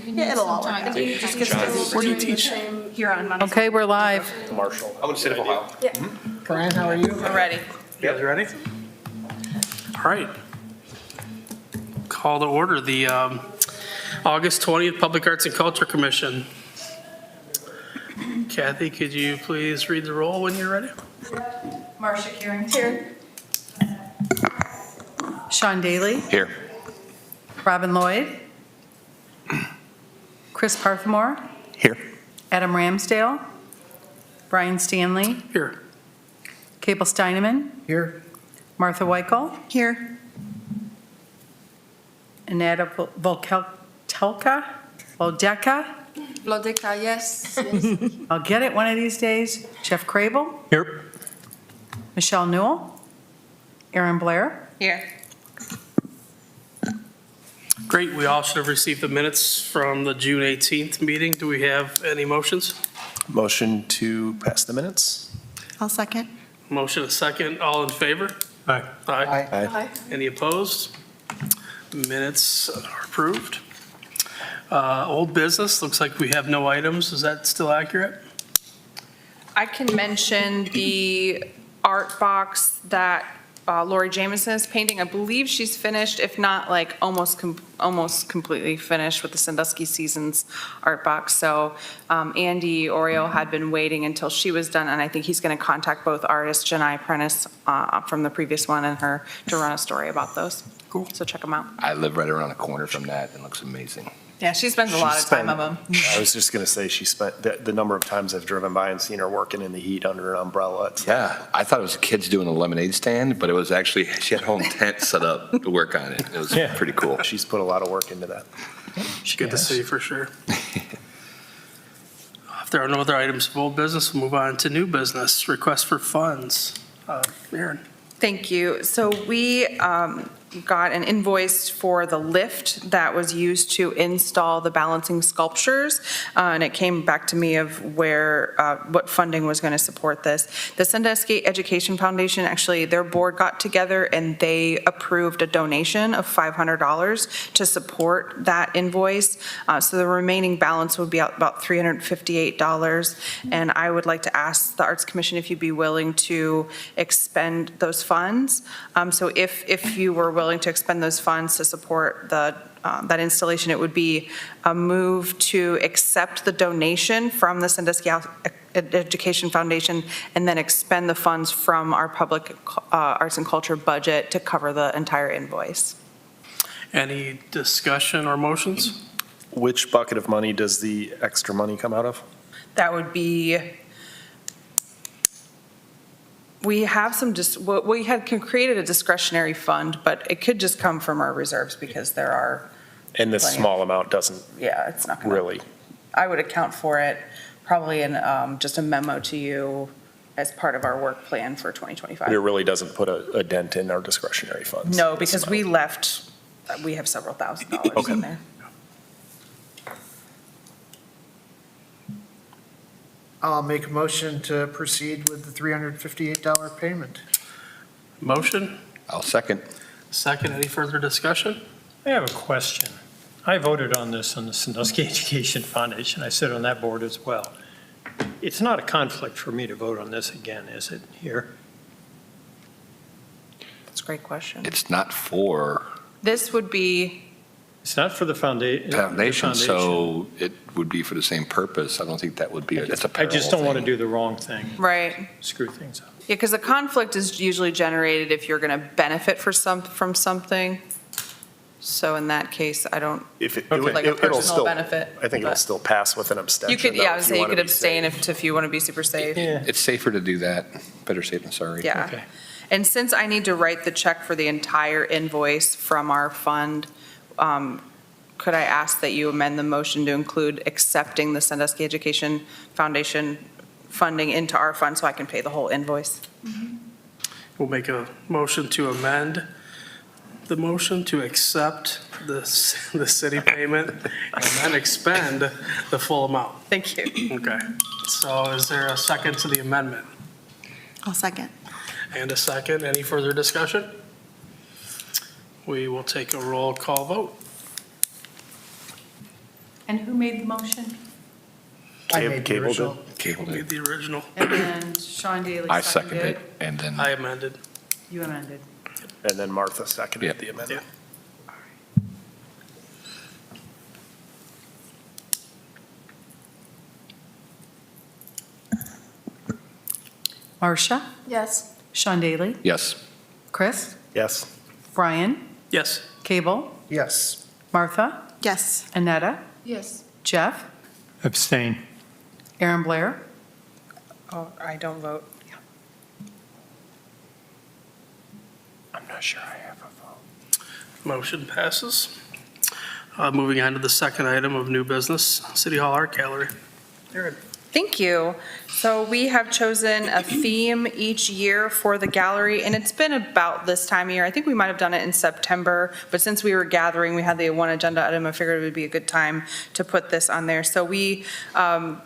Yeah, it'll all work out. Where do you teach? Here on Monday. Okay, we're live. Marshall. I'm in the state of Ohio. Brian, how are you? We're ready. You guys ready? All right. Call to order the August 20th Public Arts and Culture Commission. Kathy, could you please read the roll when you're ready? Marcia Carrington. Sean Daly, Here. Robin Lloyd, Chris Parthmore, Here. Adam Ramsdale, Brian Stanley, Here. Cable Steineman, Here. Martha Weichel, Here. Aneta Volkelka, Lodica, yes. I'll get it one of these days, Jeff Crable, Here. Michelle Newell, Aaron Blair. Here. Great. We all should have received the minutes from the June 18th meeting. Do we have any motions? Motion to pass the minutes? I'll second. Motion a second. All in favor? Aye. Aye. Aye. Any opposed? Minutes are approved. Old business, looks like we have no items. Is that still accurate? I can mention the art box that Lori Jameson is painting. I believe she's finished, if not like almost completely finished with the Sandusky Seasons art box. So Andy Oriole had been waiting until she was done, and I think he's going to contact both artists, Janai Prentice from the previous one and her, to run a story about those. Cool. So check them out. I live right around the corner from that. It looks amazing. Yeah, she spends a lot of time of them. I was just going to say, she spent, the number of times I've driven by and seen her working in the heat under an umbrella. It's Yeah, I thought it was kids doing a lemonade stand, but it was actually, she had a whole tent set up to work on it. It was Yeah. pretty cool. She's put a lot of work into that. Good to see for sure. If there are no other items of old business, we'll move on to new business. Request for funds. Aaron. Thank you. So we got an invoice for the lift that was used to install the balancing sculptures, and it came back to me of where, what funding was going to support this. The Sandusky Education Foundation, actually, their board got together and they approved a donation of $500 to support that invoice. So the remaining balance would be about $358. And I would like to ask the Arts Commission if you'd be willing to expend those funds. So if you were willing to expend those funds to support that installation, it would be a move to accept the donation from the Sandusky Education Foundation and then expend the funds from our public arts and culture budget to cover the entire invoice. Any discussion or motions? Which bucket of money does the extra money come out of? That would be, we have some, we had created a discretionary fund, but it could just come from our reserves because there are, And this Plenty. small amount doesn't yeah, it's not going to. really. I would account for it probably in just a memo to you as part of our work plan for 2025. It really doesn't put a dent in our discretionary funds. No, this because amount. we have several $1,000s in there. I'll make a motion to proceed with the $358 payment. Motion? I'll second. Second. Any further discussion? I have a question. I voted on this on the Sandusky Education Foundation. I sit on that board as well. It's not a conflict for me to vote on this again, is it, here? That's a great question. It's not for This would be, It's not for the foundation, so it would be for the same purpose. I don't think that would be, it's a I parallel just don't want to thing. do the wrong thing, right. screw things up. Yeah, because the conflict is usually generated if you're going to benefit from something. So in that case, I don't, If it, Okay. like a it'll personal still, benefit. I think it'll but still pass with an abstention. You could, though, yeah, I if would say you wanna could be abstain safe. if you want to be super safe. Yeah, It's safer to do that. Better safe than sorry. Yeah. okay. And since I need to write the check for the entire invoice from our fund, could I ask that you amend the motion to include accepting the Sandusky Education Foundation funding into our fund so I can pay the whole invoice? We'll make a motion to amend the motion to accept the city payment and then expend the full amount. Thank you. Okay. So is there a second to the amendment? I'll second. And a second. Any further discussion? We will take a roll call vote. And who made the motion? I made the Cable did. original. Cable Made did. the original. And then Sean Daly I seconded seconded it. it, and then, I amended. You amended. And then Martha seconded Yeah. the amendment. Marcia, Yes. Sean Daly, yes. Chris, Yes. Brian, Yes. Cable, Yes. Martha, Yes. Annetta, Yes. Jeff, Abstain. Aaron Blair, Oh, I don't vote. I'm not sure I have a vote. Motion passes. Moving on to the second item of new business, City Hall Art Gallery. Erin. Thank you. So we have chosen a theme each year for the gallery, and it's been about this time of year. I think we might have done it in September, but since we were gathering, we had the one agenda item, I figured it would be a good time to put this on there. So we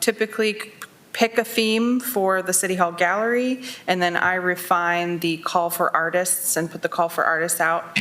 typically pick a theme for the City Hall Gallery, and then I refine the call for artists and put the call for artists out.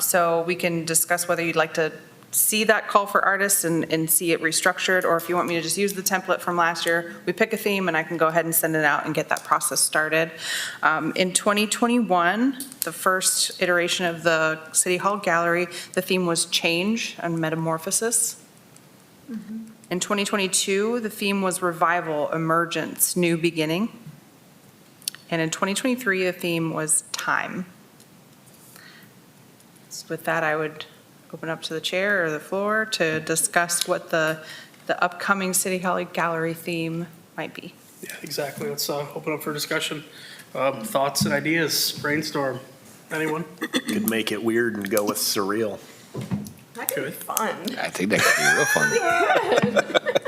So we can discuss whether you'd like to see that call for artists and see it restructured, or if you want me to just use the template from last year, we pick a theme and I can go ahead and send it out and get that process started. In 2021, the first iteration of the City Hall Gallery, the theme was change and metamorphosis. In 2022, the theme was revival, emergence, new beginning. And in 2023, the theme was time. So with that, I would open up to the chair or the floor to discuss what the upcoming City Hall Gallery theme might be. Yeah, exactly. Let's open up for discussion. Thoughts and ideas, brainstorm. Anyone? Could make it weird and go with surreal. That could be fun. I think that could be real fun.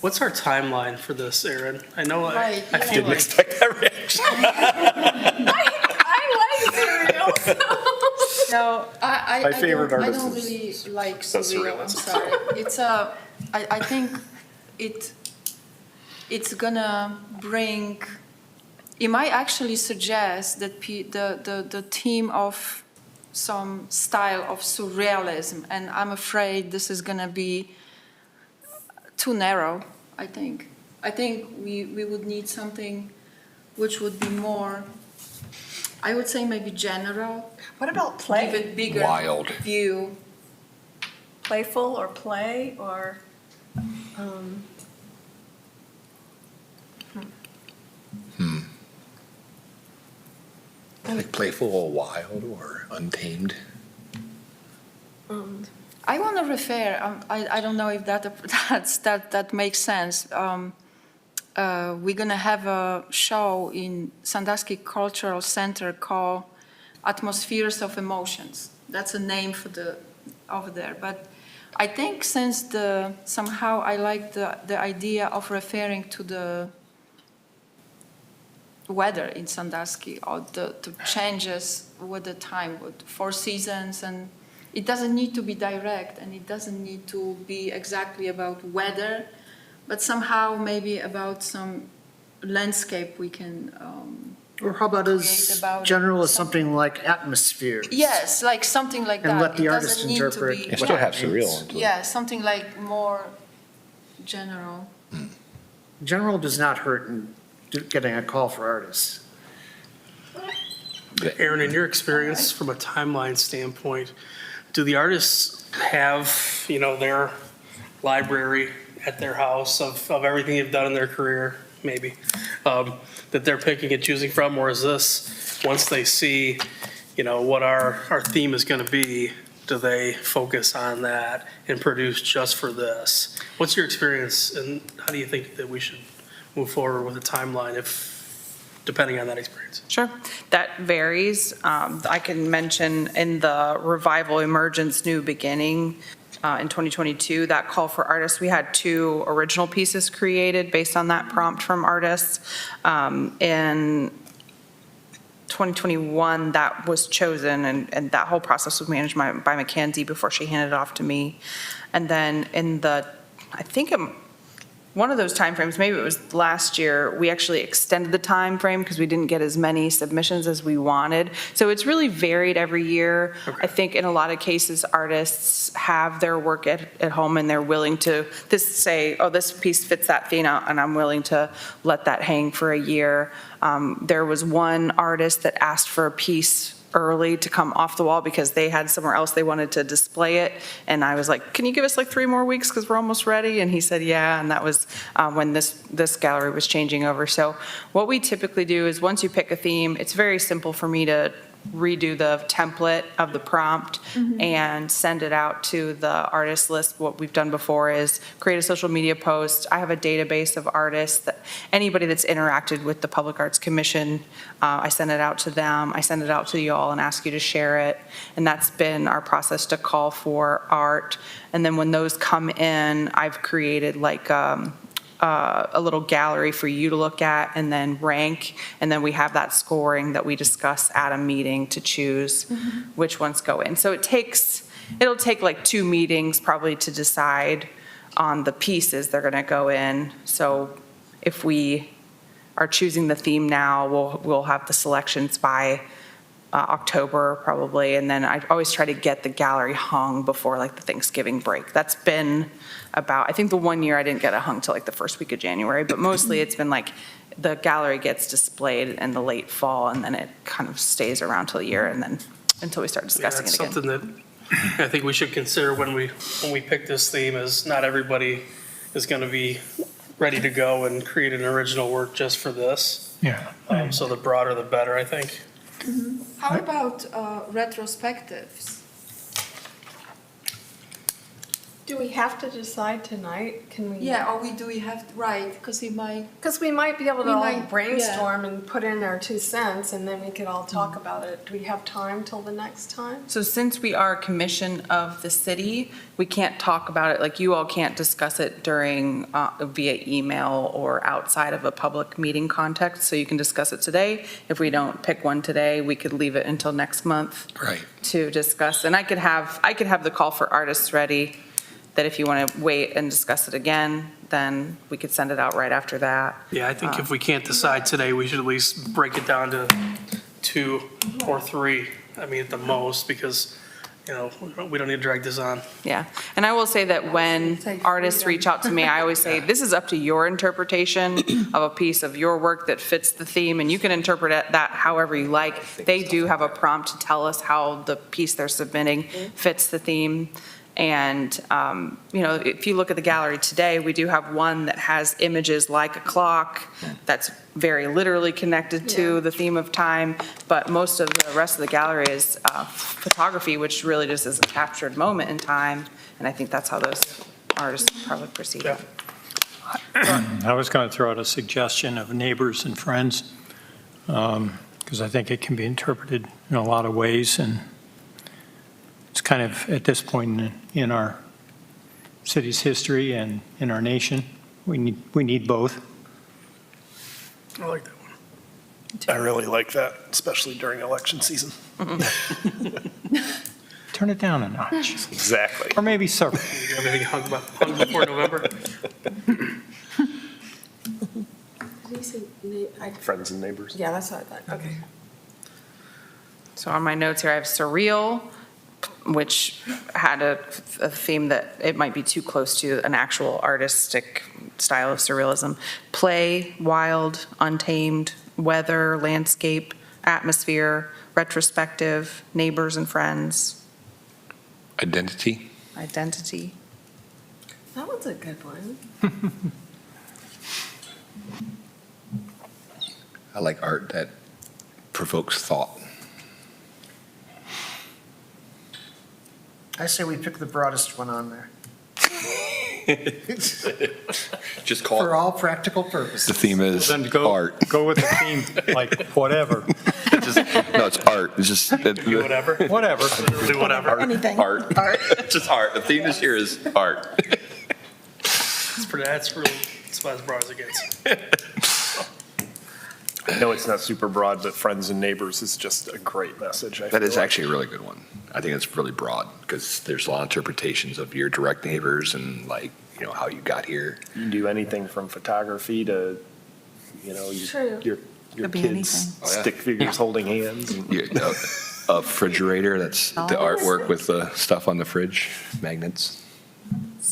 What's our timeline for this, Erin? I know, Right, I yeah. feel Didn't like, expect that reaction. I like cereal. No, My favorite I artist don't is- really like so cereal, I'm surrealism. sorry. It's I think it's gonna bring, it might actually suggest that the theme of some style of surrealism, and I'm afraid this is gonna be too narrow, I think. I think we would need something which would be more, I would say maybe general, What about give play? it bigger Wild. view. Playful or play or, Like playful or wild or untamed. I want to refer, I don't know if that makes sense. We're going to have a show in Sandusky Cultural Center called Atmospheres of Emotions. That's a name for over there. But I think since somehow I like the idea of referring to the weather in Sandusky or the changes with the time, with 4 seasons, and it doesn't need to be direct and it doesn't need to be exactly about weather, but somehow maybe about some landscape we can, Or how about Create as about general as something. something like atmospheres? yes, like something like that. And let the It artist doesn't need to interpret be- You still have surreal into it. Yeah, something like more general. General does not hurt in getting a call for artists. Erin, in your experience from a timeline standpoint, do the artists have, their library at their house of everything they've done in their career, maybe, that they're picking and choosing from? Or is this, once they see, what our theme is going to be, do they focus on that and produce just for this? What's your experience, and how do you think that we should move forward with a timeline depending on that experience? Sure, that varies. I can mention in the Revival Emergence New Beginning in 2022, that call for artists, we had 2 original pieces created based on that prompt from artists. In 2021, that was chosen, and that whole process was managed by Mackenzie before she handed it off to me. And then in I think one of those timeframes, maybe it was last year, we actually extended the timeframe because we didn't get as many submissions as we wanted. So it's really varied every year. I think in a lot of cases, artists have their work at home and they're willing to say, oh, this piece fits that theme out, and I'm willing to let that hang for a year. There was one artist that asked for a piece early to come off the wall because they had somewhere else they wanted to display it. And I was like, can you give us like 3 more weeks because we're almost ready? And he said, yeah. And that was when this gallery was changing over. So what we typically do is once you pick a theme, it's very simple for me to redo the template of the prompt and send it out to the artist list. What we've done before is create a social media post. I have a database of artists that anybody that's interacted with the Public Arts Commission, I send it out to them. I send it out to you all and ask you to share it. And that's been our process to call for art. And then when those come in, I've created like a little gallery for you to look at and then rank, and then we have that scoring that we discuss at a meeting to choose which ones go in. So it'll take like 2 meetings probably to decide on the pieces they're gonna go in. So if we are choosing the theme now, we'll have the selections by October probably, and then I always try to get the gallery hung before like the Thanksgiving break. That's been about, I think the 1 year I didn't get it hung till like the first week of January, but mostly it's been like the gallery gets displayed in the late fall and then it kind of stays around till a year and then until we start discussing it again. Something that I think we should consider when we pick this theme is not everybody is going to be ready to go and create an original work just for this. Yeah. So the broader the better, I think. How about retrospectives? Do we have to decide tonight? Can we? Yeah, or do we have, right, because he might, Because we might be able to We all might, brainstorm and put in our 2 cents, and then we could all talk about it. Do we have time till the next time? So since we are a commission of the city, we can't talk about it, like you all can't discuss it during, via email or outside of a public meeting context, so you can discuss it today. If we don't pick one today, we could leave it until next month Right. to discuss. And I could have the call for artists ready, that if you want to wait and discuss it again, then we could send it out right after that. Yeah, I think if we can't decide today, we should at least break it down to 2 or 3, I mean, at the most, because, you know, we don't need to drag this on. Yeah, and I will say that when artists reach out to me, I always say, this is up to your interpretation of a piece of your work that fits the theme, and you can interpret that however you like. They do have a prompt to tell us how the piece they're submitting fits the theme. And, you know, if you look at the gallery today, we do have one that has images like a clock that's very literally connected to the theme of time, but most of the rest of the gallery is photography, which really just is a captured moment in time, and I think that's how those artists probably perceive it. I was going to throw out a suggestion of neighbors and friends, because I think it can be interpreted in a lot of ways, and it's kind of, at this point in our city's history and in our nation, we need both. I like that one. I really like that, especially during election season. Turn it down a notch, Exactly. or maybe several. You have anything hung before November? Friends and neighbors. Yeah, that's what I thought. Okay. So on my notes here, I have surreal, which had a theme that it might be too close to an actual artistic style of surrealism. Play, wild, untamed, weather, landscape, atmosphere, retrospective, neighbors and friends, Identity. identity. That one's a good one. I like art that provokes thought. I say we pick the broadest one on there, Just call for it, all practical purposes. the theme is Then go art. with the theme, like whatever, No, it's art. It's just. Do whatever. whatever. Do whatever. Anything. Art. Just art. The theme this year is art. That's really, it's about as broad as it gets. I know it's not super broad, but friends and neighbors is just a great message. I That is feel like. actually a really good one. I think it's really broad because there's a lot of interpretations of your direct neighbors and like how you got here. You can do anything from photography to, True. your Could be kids' anything. stick figures holding hands. and- A refrigerator, that's the artwork with the stuff on the fridge, magnets.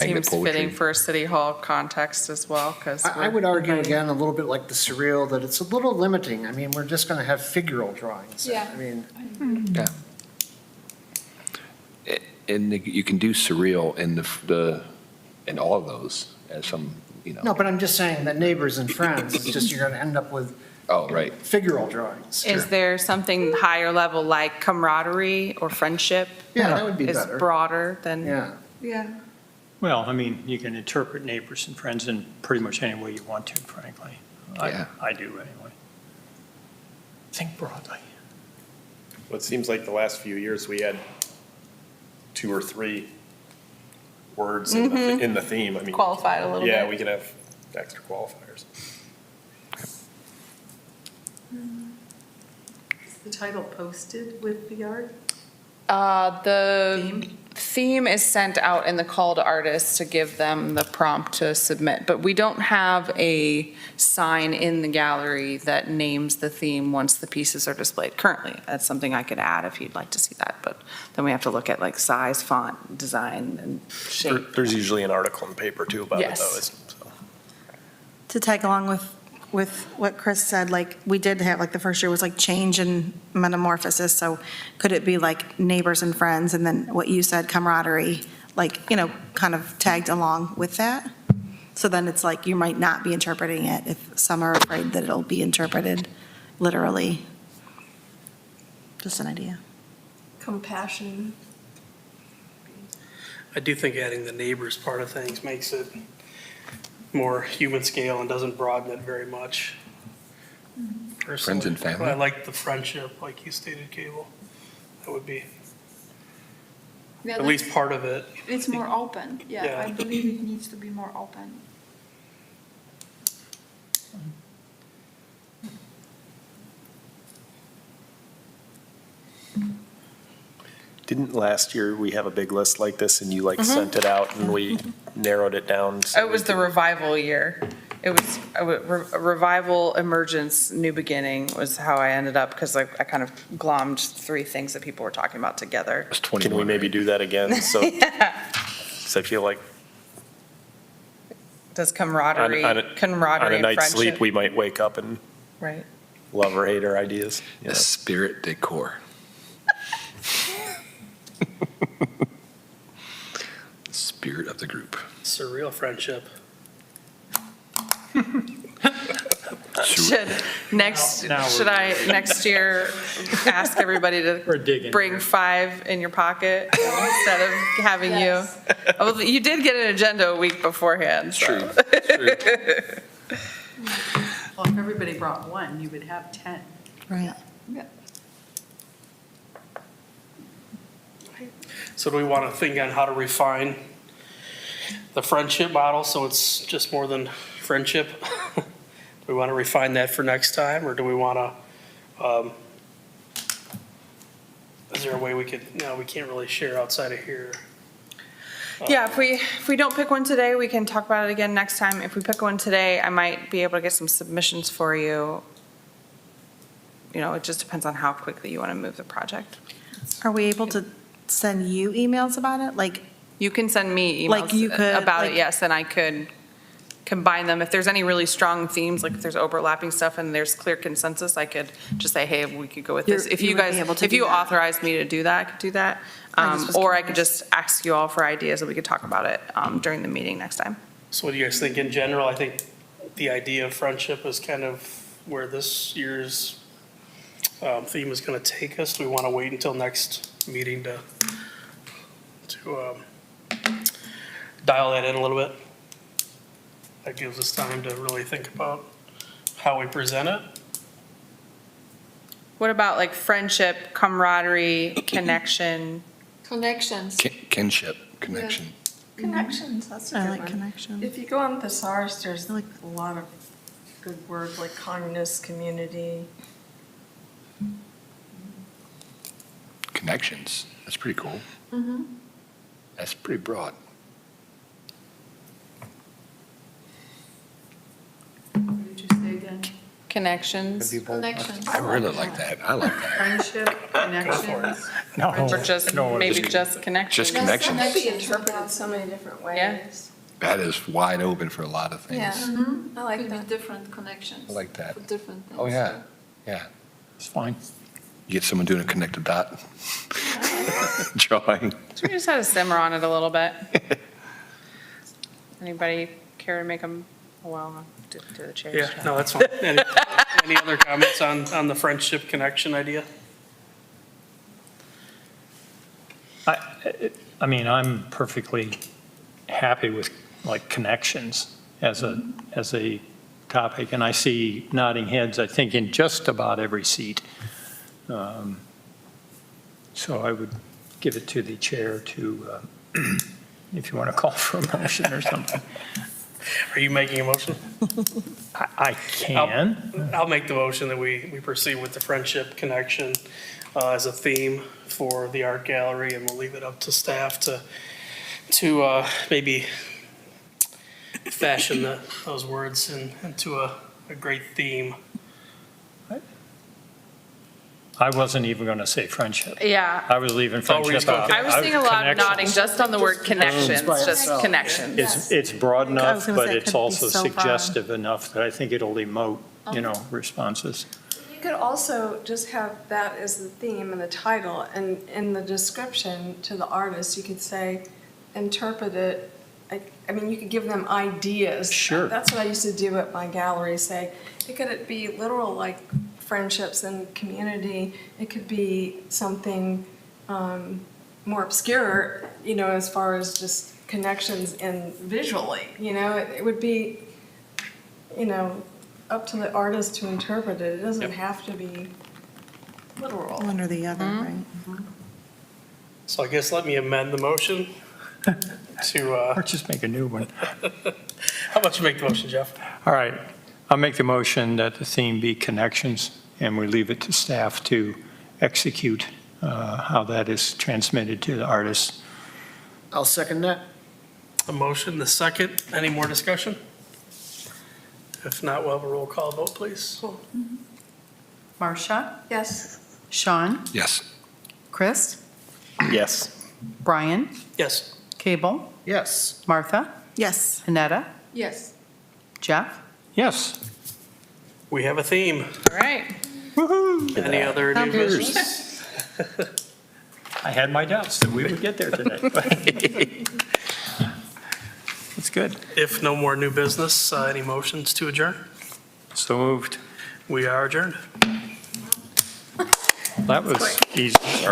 Magnet Seems poetry. fitting for a city hall context as well, because. I would argue again, a little bit like the surreal, that it's a little limiting. I mean, we're just going to have figural drawings. Yeah. I mean, Yeah. And you can do surreal in all of those as some, no, but I'm just saying that neighbors and friends, it's just you're going to end up with Oh, right. figural drawings. Is there something higher level like camaraderie or friendship? Yeah, that would be better. Is broader than? Yeah. Yeah. Well, I mean, you can interpret neighbors and friends in pretty much any way you want to, frankly. Yeah. I do anyway. Think broadly. Well, it seems like the last few years, we had 2 or 3 words in the theme. I mean, Qualified a little bit. yeah, we could have extra qualifiers. Is the title posted with the art? The theme is sent out in the call to artists to give them the prompt to submit, but we don't have a sign in the gallery that names the theme once the pieces are displayed currently. That's something I could add if you'd like to see that, but then we have to look at like size, font, design, and shape. There's usually an article in the paper too about it Yes. though, isn't so. To tag along with what Chris said, like, we did have, like, the first year was like change and metamorphosis, so could it be like neighbors and friends, and then what you said, camaraderie, like, kind of tagged along with that? So then it's like, you might not be interpreting it if some are afraid that it'll be interpreted literally. Just an idea. Compassion. I do think adding the neighbors part of things makes it more human scale and doesn't broaden it very much. Personally. Friends and family. I like the friendship, like you stated, Cable. That would be Yeah, at least part of it. It's more open, yeah, Yeah. I believe it needs to be more open. Didn't last year we have a big list like this and you sent it out and we narrowed it down? so It was we the could- revival year. It was a revival, emergence, new beginning was how I ended up, because I kind of glommed 3 things that people were talking about together. It was 21. Can we maybe do that again? So, 'cause I feel like Does on camaraderie a and night's sleep, friendship, we might wake up and right? love or hate our ideas. you The know? spirit decor. Spirit of the group. Surreal friendship. Should next year ask everybody We're to digging bring here. 5 in your pocket instead of having you? Oh, you did get an agenda a week beforehand, so. True. Well, if everybody brought 1, you would have 10. Right. So do we want to think on how to refine the friendship model so it's just more than friendship? Do we want to refine that for next time, or do we want to, is there a way we could, no, we can't really share outside of here. Yeah, if we don't pick one today, we can talk about it again next time. If we pick one today, I might be able to get some submissions for you. It just depends on how quickly you want to move the project. Are we able to send you emails about it? Like, You can send me Like you emails could, about it, like- yes, and I could combine them. If there's any really strong themes, like if there's overlapping stuff and there's clear consensus, I could just say, hey, we could go with this. You're- If you you would guys, be able to if do you that. authorized me to do that, I could do that. I just was Or I could curious. just ask you all for ideas and we could talk about it during the meeting next time. So what do you guys think in general? I think the idea of friendship is kind of where this year's theme is going to take us. Do we want to wait until next meeting to dial that in a little bit? That gives us time to really think about how we present it. What about like friendship, camaraderie, connection? Connections. Kinship, connection. Connections, that's a I good like one. connection. If you go on thesaurus, there's I a like- lot of good words like kindness, community. Connections. That's pretty cool. That's pretty broad. Connections, Connections. I really like that. I like that. Friendship, connections. No, or just, no, maybe just- just connections. Just connection. That could be interpreted so many different Yeah. ways. That is wide open for a lot of things. Yeah, I like Could be that. different connections. I like that. For different things. Oh, yeah, yeah. It's fine. You get someone doing a connect a dot drawing. So we just had to simmer on it a little bit. Anybody care to make them, well, do the chairs. Yeah, no, that's fine. Any other comments on the friendship connection idea? I mean, I'm perfectly happy with like connections as a topic, and I see nodding heads, I think, in just about every seat. So I would give it to the chair to, if you want to call for a motion or something. Are you making a motion? I can. I'll make the motion that we proceed with the friendship connection as a theme for the art gallery, and we'll leave it up to staff to maybe fashion those words into a great theme. I wasn't even going to say friendship. Yeah, I was leaving Oh, we're friendship just going out. I was seeing a lot of nodding Connections. just on the word connections, by just itself. connections. It's broad I enough, was gonna but say it it's could be also so broad. suggestive enough that I think it'll emote, responses. You could also just have that as the theme and the title, and in the description to the artist, you could say, interpret it. I mean, you could give them ideas. Sure. That's what I used to do at my gallery, say, it could be literal, like friendships and community. It could be something more obscure, as far as just connections and visually, it would be, up to the artist to interpret it. It doesn't have to be literal. One or the other, right? So I guess let me amend the motion to, Or just make a new one. how about you make the motion, Jeff? All right, I'll make the motion that the theme be connections, and we leave it to staff to execute how that is transmitted to the artists. I'll second that. A motion, the second. Any more discussion? If not, we'll have a roll call vote, please. Marcia, Yes. Sean, Yes. Chris, Yes. Brian, Yes. Cable, Yes. Martha, Yes. Anetta, Yes. Jeff. Yes. We have a theme. All right. Any other new business? I had my doubts that we would get there today. It's good. If no more new business, any motions to adjourn? So moved. We are adjourned. That was easy. All right.